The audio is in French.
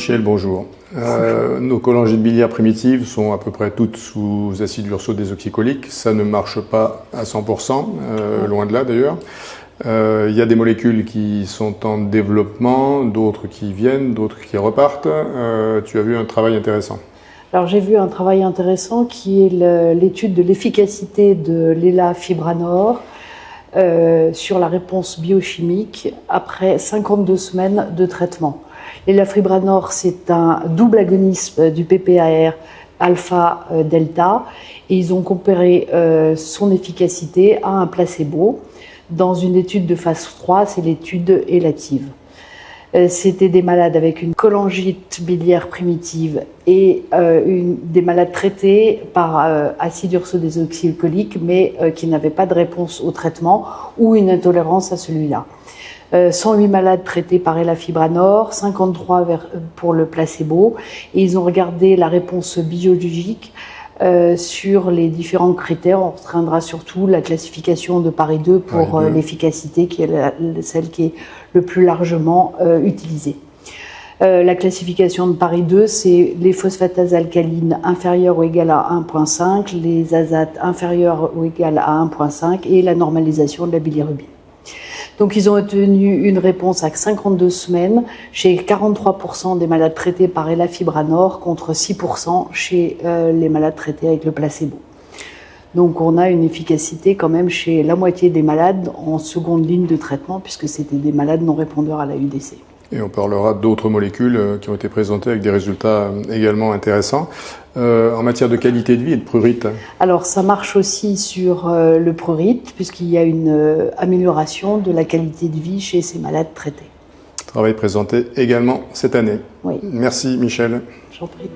Michel, bonjour. Nos cholangites biliaires primitives sont à peu près toutes sous acide urso-désoxycholique. Ça ne marche pas à 100%, loin de là d'ailleurs. Il y a des molécules qui sont en développement, d'autres qui viennent, d'autres qui repartent. Tu as vu un travail intéressant. Alors j'ai vu un travail intéressant qui est l'étude de l'efficacité de l'élafibranor sur la réponse biochimique après 52 semaines de traitement. L'élafibranor, c'est un double agoniste du PPAR alpha-delta et ils ont comparé son efficacité à un placebo dans une étude de phase 3, c'est l'étude ELATIVE. C'était des malades avec une cholangite biliaire primitive et des malades traités par acide urso-désoxycholique mais qui n'avaient pas de réponse au traitement ou une intolérance à celui-là. 108 malades traités par élafibranor, 53 pour le placebo et ils ont regardé la réponse biologique sur les différents critères. On retiendra surtout la classification de Paris 2 pour l'efficacité qui est celle qui est le plus largement utilisée. La classification de Paris 2, c'est les phosphatases alcalines inférieures ou égales à 1,5, les azates inférieures ou égales à 1,5 et la normalisation de la bilirubine. Donc ils ont obtenu une réponse à 52 semaines chez 43% des malades traités par élafibranor contre 6% chez les malades traités avec le placebo. Donc on a une efficacité quand même chez la moitié des malades en seconde ligne de traitement puisque c'était des malades non répondeurs à la UDC. Et on parlera d'autres molécules qui ont été présentées avec des résultats également intéressants. En matière de qualité de vie et de prurite. Alors ça marche aussi sur le prurite puisqu'il y a une amélioration de la qualité de vie chez ces malades traités. Travail présenté également cette année. Oui. Merci Michel. J'en prie.